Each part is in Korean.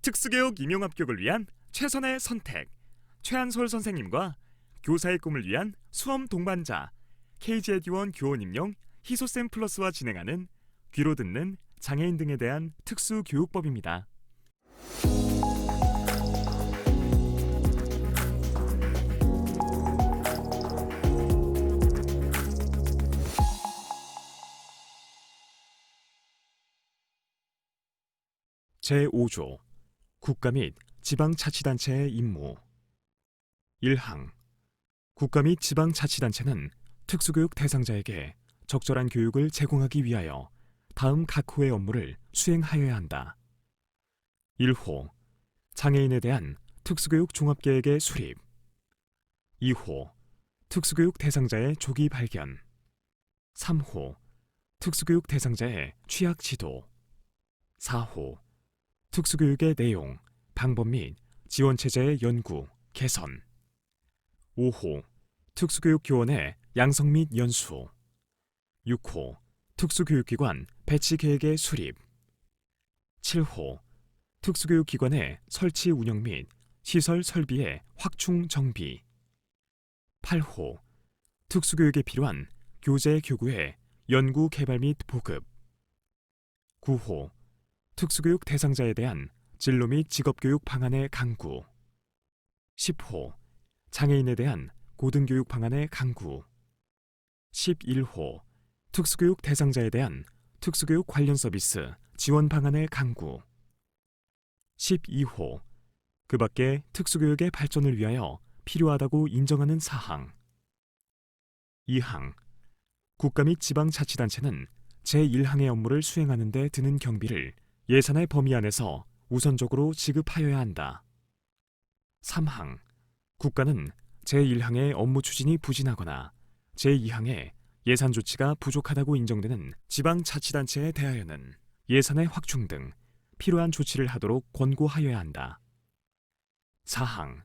특수교육 임용합격을 위한 최선의 선택. 최한솔 선생님과 교사의 꿈을 위한 수험 동반자 KG에듀원 교원 임용 희소쌤 플러스와 진행하는 귀로 듣는 장애인 등에 대한 특수교육법입니다. 제5조 국가 및 지방자치단체의 임무. 1항 국가 및 지방자치단체는 특수교육 대상자에게 적절한 교육을 제공하기 위하여 다음 각 호의 업무를 수행하여야 한다. 1호 장애인에 대한 특수교육 종합계획의 수립. 2호 특수교육 대상자의 조기 발견. 3호 특수교육 대상자의 취약 지도. 4호 특수교육의 내용, 방법 및 지원체제의 연구, 개선. 5호 특수교육 교원의 양성 및 연수. 6호 특수교육기관 배치 계획의 수립. 7호 특수교육기관의 설치 운영 및 시설 설비의 확충 정비. 8호 특수교육에 필요한 교재 교구의 연구 개발 및 보급. 9호 특수교육 대상자에 대한 진로 및 직업교육 방안의 강구. 10호 장애인에 대한 고등교육 방안의 강구. 11호 특수교육 대상자에 대한 특수교육 관련 서비스 지원 방안의 강구. 12호 그 밖에 특수교육의 발전을 위하여 필요하다고 인정하는 사항. 2항 국가 및 지방자치단체는 제1항의 업무를 수행하는 데 드는 경비를 예산의 범위 안에서 우선적으로 지급하여야 한다. 3항 국가는 제1항의 업무 추진이 부진하거나 제2항의 예산 조치가 부족하다고 인정되는 지방자치단체에 대하여는 예산의 확충 등 필요한 조치를 하도록 권고하여야 한다. 4항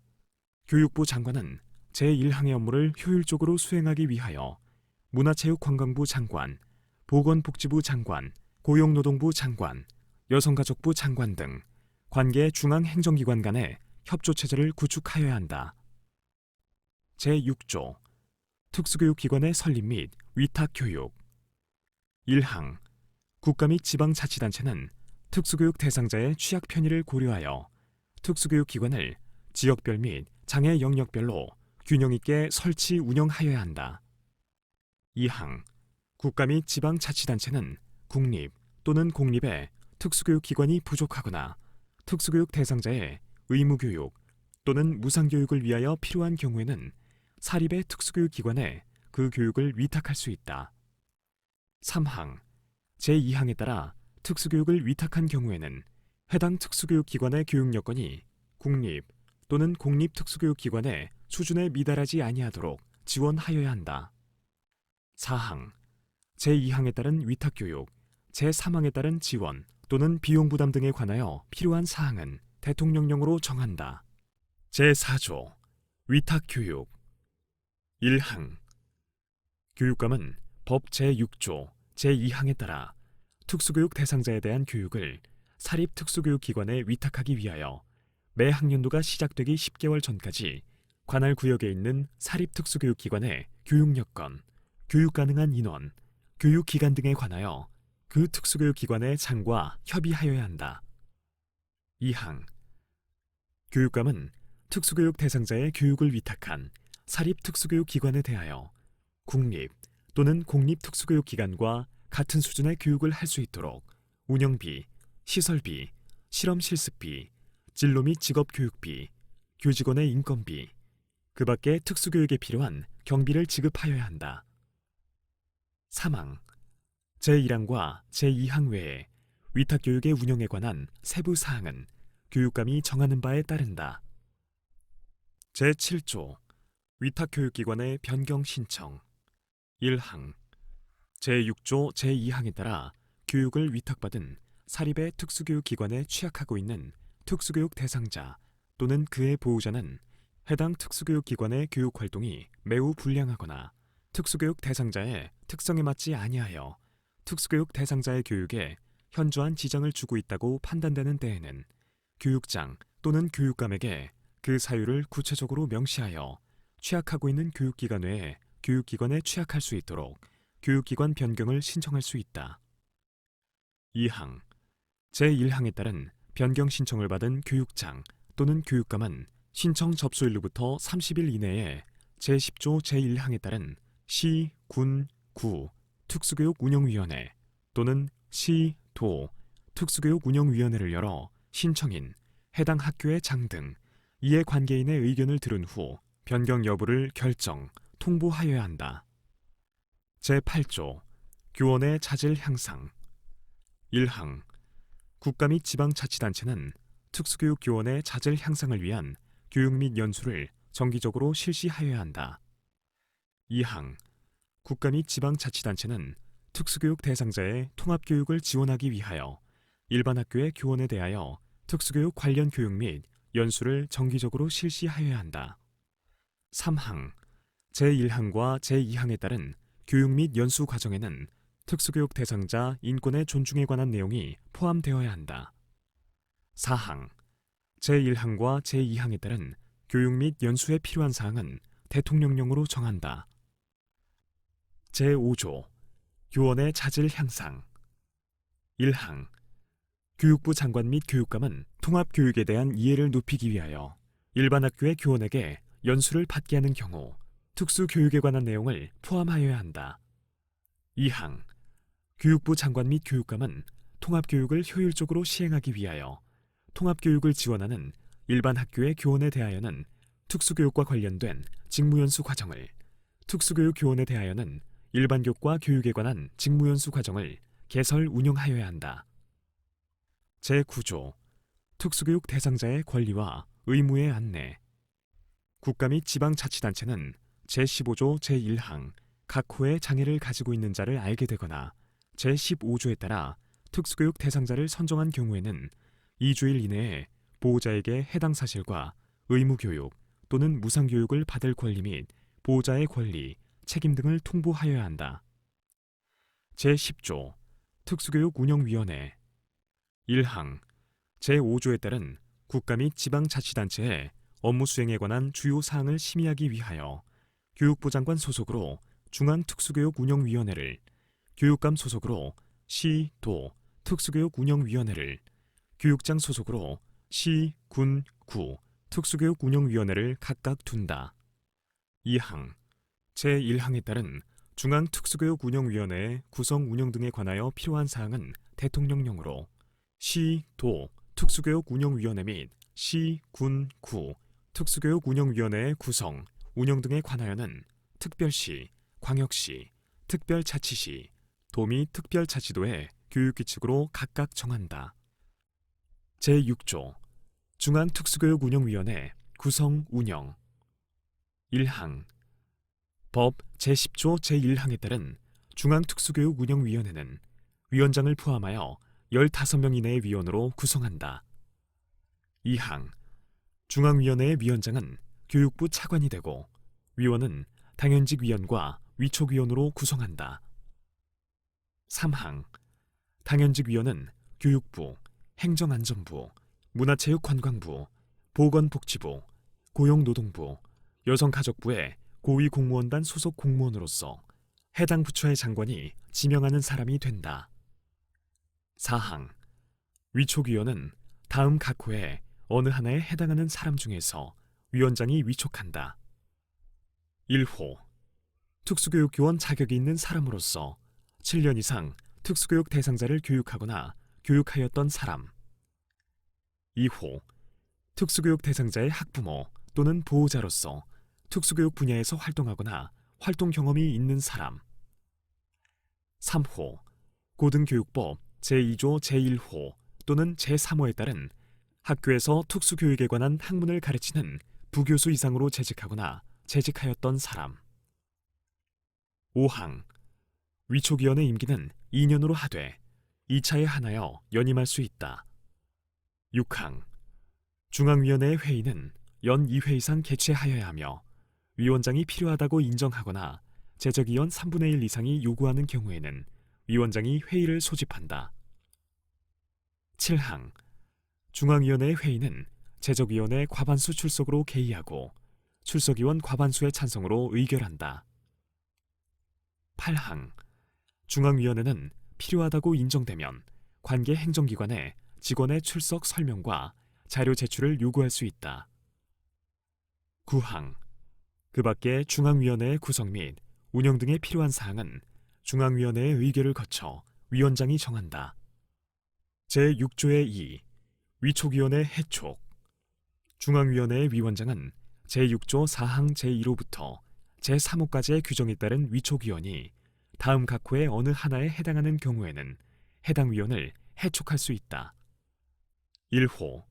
교육부 장관은 제1항의 업무를 효율적으로 수행하기 위하여 문화체육관광부 장관, 보건복지부 장관, 고용노동부 장관, 여성가족부 장관 등 관계 중앙행정기관 간의 협조체제를 구축하여야 한다. 제6조 특수교육기관의 설립 및 위탁교육. 1항 국가 및 지방자치단체는 특수교육 대상자의 취약 편의를 고려하여 특수교육기관을 지역별 및 장애 영역별로 균형 있게 설치 운영하여야 한다. 2항 국가 및 지방자치단체는 국립 또는 공립의 특수교육기관이 부족하거나 특수교육 대상자의 의무교육 또는 무상교육을 위하여 필요한 경우에는 사립의 특수교육기관에 그 교육을 위탁할 수 있다. 3항 제2항에 따라 특수교육을 위탁한 경우에는 해당 특수교육기관의 교육여건이 국립 또는 공립특수교육기관의 수준에 미달하지 아니하도록 지원하여야 한다. 4항 제2항에 따른 위탁교육, 제3항에 따른 지원 또는 비용 부담 등에 관하여 필요한 사항은 대통령령으로 정한다. 제4조 위탁교육. 1항 교육감은 법 제6조 제2항에 따라 특수교육 대상자에 대한 교육을 사립특수교육기관에 위탁하기 위하여 매 학년도가 시작되기 10개월 전까지 관할 구역에 있는 사립특수교육기관의 교육여건, 교육 가능한 인원, 교육기간 등에 관하여 그 특수교육기관의 장과 협의하여야 한다. 2항 교육감은 특수교육 대상자의 교육을 위탁한 사립특수교육기관에 대하여 국립 또는 공립특수교육기관과 같은 수준의 교육을 할 수 있도록 운영비, 시설비, 실험실습비, 진로 및 직업교육비, 교직원의 인건비, 그 밖에 특수교육에 필요한 경비를 지급하여야 한다. 3항 제1항과 제2항 외에 위탁교육의 운영에 관한 세부 사항은 교육감이 정하는 바에 따른다. 제7조 위탁교육기관의 변경 신청. 1항 제6조 제2항에 따라 교육을 위탁받은 사립의 특수교육기관에 취약하고 있는 특수교육 대상자 또는 그의 보호자는 해당 특수교육기관의 교육활동이 매우 불량하거나 특수교육 대상자의 특성에 맞지 아니하여 특수교육 대상자의 교육에 현저한 지장을 주고 있다고 판단되는 때에는 교육장 또는 교육감에게 그 사유를 구체적으로 명시하여 취약하고 있는 교육기관 외에 교육기관에 취약할 수 있도록 교육기관 변경을 신청할 수 있다. 2항 제1항에 따른 변경 신청을 받은 교육장 또는 교육감은 신청 접수일로부터 30일 이내에 제10조 제1항에 따른 시, 군, 구 특수교육운영위원회 또는 시, 도 특수교육운영위원회를 열어 신청인, 해당 학교의 장 등 이해 관계인의 의견을 들은 후 변경 여부를 결정, 통보하여야 한다. 제8조 교원의 자질 향상 1항 국가 및 지방자치단체는 특수교육 교원의 자질 향상을 위한 교육 및 연수를 정기적으로 실시하여야 한다. 2항 국가 및 지방자치단체는 특수교육 대상자의 통합교육을 지원하기 위하여 일반 학교의 교원에 대하여 특수교육 관련 교육 및 연수를 정기적으로 실시하여야 한다. 3항 제1항과 제2항에 따른 교육 및 연수 과정에는 특수교육 대상자 인권의 존중에 관한 내용이 포함되어야 한다. 4항 제1항과 제2항에 따른 교육 및 연수에 필요한 사항은 대통령령으로 정한다. 제5조 교원의 자질 향상 1항 교육부 장관 및 교육감은 통합교육에 대한 이해를 높이기 위하여 일반 학교의 교원에게 연수를 받게 하는 경우 특수교육에 관한 내용을 포함하여야 한다. 2항 교육부 장관 및 교육감은 통합교육을 효율적으로 시행하기 위하여 통합교육을 지원하는 일반 학교의 교원에 대하여는 특수교육과 관련된 직무연수 과정을, 특수교육 교원에 대하여는 일반교육과 교육에 관한 직무연수 과정을 개설 운영하여야 한다. 제9조 특수교육 대상자의 권리와 의무의 안내 국가 및 지방자치단체는 제15조 제1항 각 호의 장애를 가지고 있는 자를 알게 되거나 제15조에 따라 특수교육 대상자를 선정한 경우에는 2주일 이내에 보호자에게 해당 사실과 의무교육 또는 무상교육을 받을 권리 및 보호자의 권리, 책임 등을 통보하여야 한다. 제10조 특수교육운영위원회 1항 제5조에 따른 국가 및 지방자치단체의 업무 수행에 관한 주요 사항을 심의하기 위하여 교육부 장관 소속으로 중앙특수교육운영위원회를, 교육감 소속으로 시, 도 특수교육운영위원회를, 교육장 소속으로 시, 군, 구 특수교육운영위원회를 각각 둔다. 2항 제1항에 따른 중앙특수교육운영위원회의 구성 운영 등에 관하여 필요한 사항은 대통령령으로 시, 도 특수교육운영위원회 및 시, 군, 구 특수교육운영위원회의 구성, 운영 등에 관하여는 특별시, 광역시, 특별자치시, 도 및 특별자치도의 교육규칙으로 각각 정한다. 제6조 중앙특수교육운영위원회 구성 운영 1항 법 제10조 제1항에 따른 중앙특수교육운영위원회는 위원장을 포함하여 15명 이내의 위원으로 구성한다. 2항 중앙위원회의 위원장은 교육부 차관이 되고 위원은 당연직 위원과 위촉위원으로 구성한다. 3항 당연직 위원은 교육부, 행정안전부, 문화체육관광부, 보건복지부, 고용노동부, 여성가족부의 고위공무원단 소속 공무원으로서 해당 부처의 장관이 지명하는 사람이 된다. 4항 위촉위원은 다음 각 호에 어느 하나에 해당하는 사람 중에서 위원장이 위촉한다. 1호 특수교육교원 자격이 있는 사람으로서 7년 이상 특수교육 대상자를 교육하거나 교육하였던 사람. 2호 특수교육 대상자의 학부모 또는 보호자로서 특수교육 분야에서 활동하거나 활동 경험이 있는 사람. 3호 고등교육법 제2조 제1호 또는 제3호에 따른 학교에서 특수교육에 관한 학문을 가르치는 부교수 이상으로 재직하거나 재직하였던 사람. 5항 위촉위원의 임기는 2년으로 하되 2차에 한하여 연임할 수 있다. 6항 중앙위원회의 회의는 연 2회 이상 개최하여야 하며 위원장이 필요하다고 인정하거나 재적위원 3분의 1 이상이 요구하는 경우에는 위원장이 회의를 소집한다. 7항 중앙위원회의 회의는 제적위원회 과반수 출석으로 개의하고 출석위원 과반수의 찬성으로 의결한다. 8항 중앙위원회는 필요하다고 인정되면 관계 행정기관에 직원의 출석 설명과 자료 제출을 요구할 수 있다. 9항 그 밖에 중앙위원회의 구성 및 운영 등에 필요한 사항은 중앙위원회의 의결을 거쳐 위원장이 정한다. 제6조의 2 위촉위원회 해촉 중앙위원회의 위원장은 제6조 4항 제1호부터 제3호까지의 규정에 따른 위촉위원이 다음 각 호의 어느 하나에 해당하는 경우에는 해당 위원을 해촉할 수 있다. 1호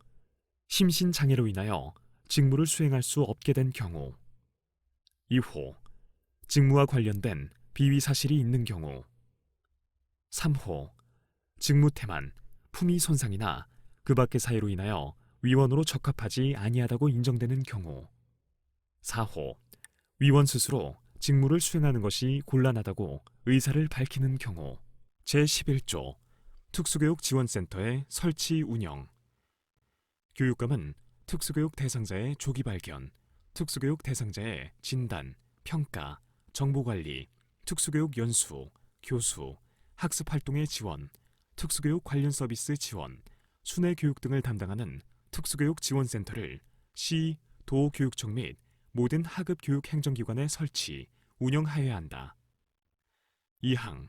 심신장애로 인하여 직무를 수행할 수 없게 된 경우 2호 직무와 관련된 비위 사실이 있는 경우 3호 직무 태만, 품위 손상이나 그 밖의 사유로 인하여 위원으로 적합하지 아니하다고 인정되는 경우 4호 위원 스스로 직무를 수행하는 것이 곤란하다고 의사를 밝히는 경우 제11조 특수교육지원센터의 설치 운영 교육감은 특수교육 대상자의 조기 발견, 특수교육 대상자의 진단, 평가, 정보관리, 특수교육 연수, 교수, 학습활동의 지원, 특수교육 관련 서비스 지원, 순회교육 등을 담당하는 특수교육지원센터를 시, 도 교육청 및 모든 하급 교육 행정기관에 설치, 운영하여야 한다. 2항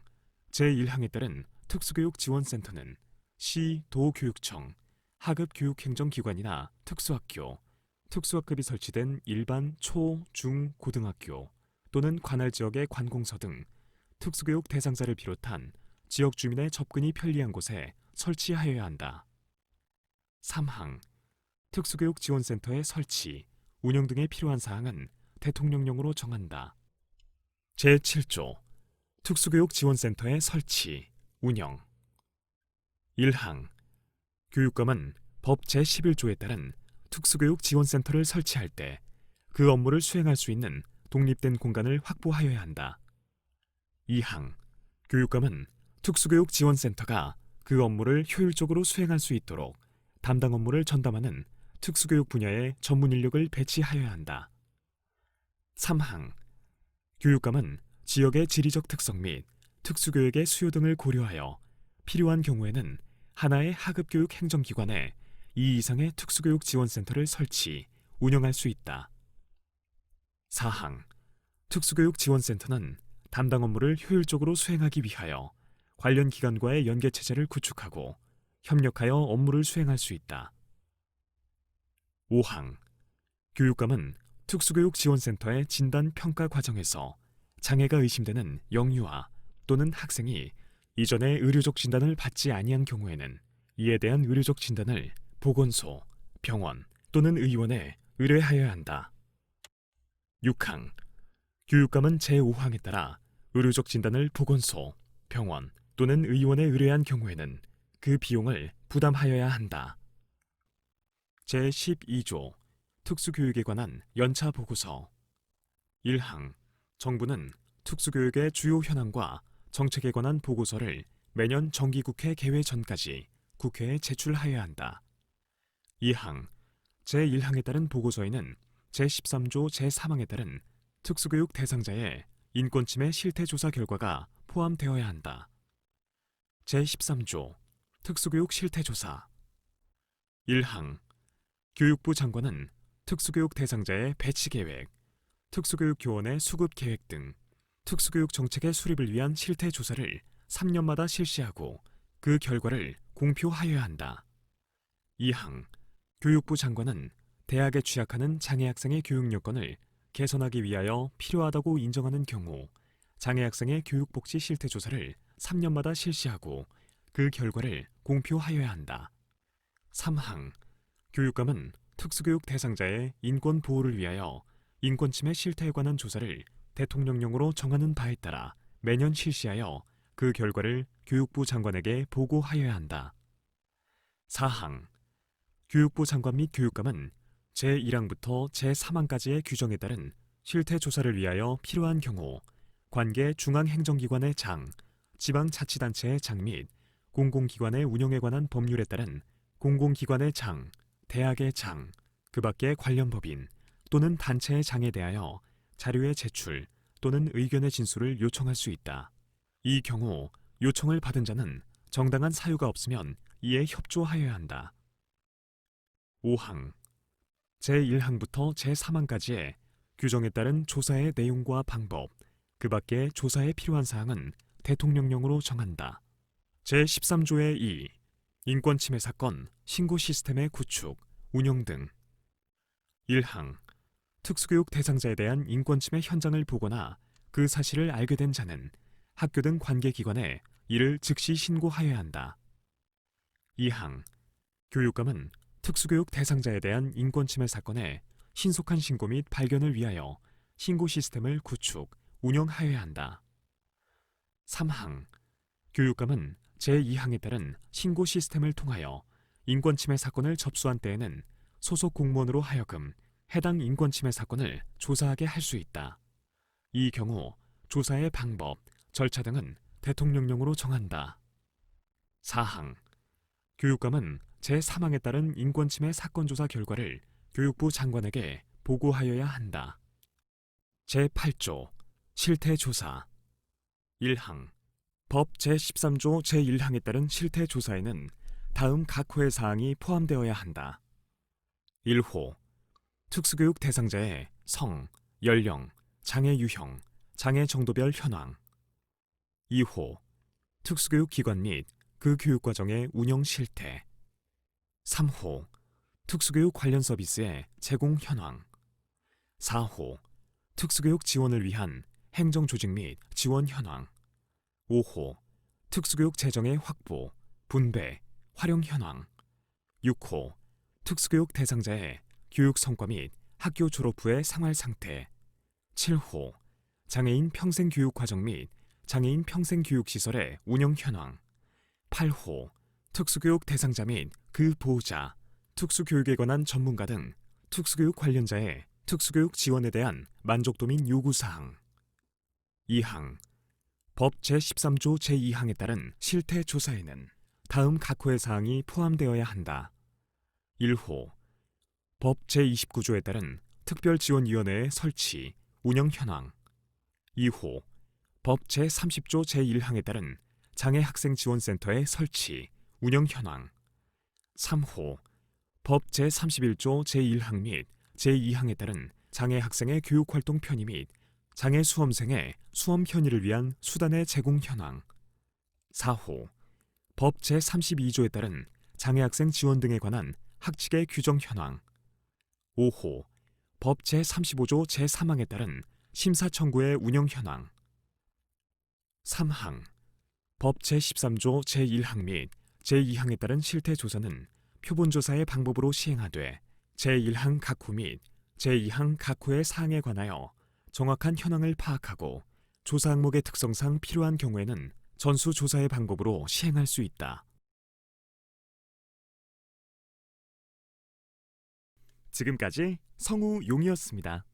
제1항에 따른 특수교육지원센터는 시, 도 교육청, 하급 교육행정기관이나 특수학교, 특수학급이 설치된 일반 초, 중, 고등학교 또는 관할 지역의 관공서 등 특수교육 대상자를 비롯한 지역 주민의 접근이 편리한 곳에 설치하여야 한다. 3항 특수교육지원센터의 설치, 운영 등에 필요한 사항은 대통령령으로 정한다. 제7조 특수교육지원센터의 설치, 운영 1항 교육감은 법 제11조에 따른 특수교육지원센터를 설치할 때 그 업무를 수행할 수 있는 독립된 공간을 확보하여야 한다. 2항 교육감은 특수교육지원센터가 그 업무를 효율적으로 수행할 수 있도록 담당 업무를 전담하는 특수교육 분야의 전문 인력을 배치하여야 한다. 3항 교육감은 지역의 지리적 특성 및 특수교육의 수요 등을 고려하여 필요한 경우에는 하나의 하급교육 행정기관에 2 이상의 특수교육지원센터를 설치, 운영할 수 있다. 4항 특수교육지원센터는 담당 업무를 효율적으로 수행하기 위하여 관련 기관과의 연계체제를 구축하고 협력하여 업무를 수행할 수 있다. 5항 교육감은 특수교육지원센터의 진단평가 과정에서 장애가 의심되는 영유아 또는 학생이 이전에 의료적 진단을 받지 아니한 경우에는 이에 대한 의료적 진단을 보건소, 병원 또는 의원에 의뢰하여야 한다. 6항 교육감은 제5항에 따라 의료적 진단을 보건소, 병원 또는 의원에 의뢰한 경우에는 그 비용을 부담하여야 한다. 제12조 특수교육에 관한 연차 보고서 1항 정부는 특수교육의 주요 현황과 정책에 관한 보고서를 매년 정기국회 개회 전까지 국회에 제출하여야 한다. 2항 제1항에 따른 보고서에는 제13조 제3항에 따른 특수교육 대상자의 인권침해 실태조사 결과가 포함되어야 한다. 제13조 특수교육 실태조사 1항 교육부 장관은 특수교육 대상자의 배치계획, 특수교육 교원의 수급계획 등 특수교육 정책의 수립을 위한 실태조사를 3년마다 실시하고 그 결과를 공표하여야 한다. 2항 교육부 장관은 대학에 취약하는 장애 학생의 교육 여건을 개선하기 위하여 필요하다고 인정하는 경우 장애 학생의 교육복지 실태조사를 3년마다 실시하고 그 결과를 공표하여야 한다. 3항 교육감은 특수교육 대상자의 인권 보호를 위하여 인권침해 실태에 관한 조사를 대통령령으로 정하는 바에 따라 매년 실시하여 그 결과를 교육부 장관에게 보고하여야 한다. 4항 교육부 장관 및 교육감은 제1항부터 제3항까지의 규정에 따른 실태조사를 위하여 필요한 경우 관계 중앙행정기관의 장, 지방자치단체의 장 및 공공기관의 운영에 관한 법률에 따른 공공기관의 장, 대학의 장, 그 밖의 관련 법인 또는 단체의 장에 대하여 자료의 제출 또는 의견의 진술을 요청할 수 있다. 이 경우 요청을 받은 자는 정당한 사유가 없으면 이에 협조하여야 한다. 5항 제1항부터 제3항까지의 규정에 따른 조사의 내용과 방법, 그 밖의 조사에 필요한 사항은 대통령령으로 정한다. 제13조의 2 인권침해 사건 신고 시스템의 구축, 운영 등 1항 특수교육 대상자에 대한 인권침해 현장을 보거나 그 사실을 알게 된 자는 학교 등 관계기관에 이를 즉시 신고하여야 한다. 2항 교육감은 특수교육 대상자에 대한 인권침해 사건의 신속한 신고 및 발견을 위하여 신고 시스템을 구축, 운영하여야 한다. 3항 교육감은 제2항에 따른 신고 시스템을 통하여 인권침해 사건을 접수한 때에는 소속 공무원으로 하여금 해당 인권침해 사건을 조사하게 할 수 있다. 이 경우 조사의 방법, 절차 등은 대통령령으로 정한다. 4항 교육감은 제3항에 따른 인권침해 사건 조사 결과를 교육부 장관에게 보고하여야 한다. 제8조 실태조사 1항 법 제13조 제1항에 따른 실태조사에는 다음 각 호의 사항이 포함되어야 한다. 1호 특수교육 대상자의 성, 연령, 장애 유형, 장애 정도별 현황 2호 특수교육 기관 및 그 교육과정의 운영 실태 3호 특수교육 관련 서비스의 제공 현황 4호 특수교육 지원을 위한 행정조직 및 지원 현황 5호 특수교육 재정의 확보, 분배, 활용 현황 6호 특수교육 대상자의 교육 성과 및 학교 졸업 후의 생활 상태 7호 장애인 평생교육 과정 및 장애인 평생교육시설의 운영 현황 8호 특수교육 대상자 및 그 보호자, 특수교육에 관한 전문가 등 특수교육 관련자의 특수교육 지원에 대한 만족도 및 요구사항 2항 법 제13조 제2항에 따른 실태조사에는 다음 각 호의 사항이 포함되어야 한다. 1호 법 제29조에 따른 특별지원위원회의 설치, 운영 현황 2호 법 제30조 제1항에 따른 장애학생지원센터의 설치, 운영 현황 3호 법 제31조 제1항 및 제2항에 따른 장애학생의 교육활동 편의 및 장애 수험생의 수험 편의를 위한 수단의 제공 현황 4호 법 제32조에 따른 장애학생 지원 등에 관한 학칙의 규정 현황 5호 법 제35조 제3항에 따른 심사 청구의 운영 현황 3항 법 제13조 제1항 및 제2항에 따른 실태조사는 표본조사의 방법으로 시행하되 제1항 각 호 및 제2항 각 호의 사항에 관하여 정확한 현황을 파악하고 조사 항목의 특성상 필요한 경우에는 전수조사의 방법으로 시행할 수 있다. 지금까지 성우용이었습니다.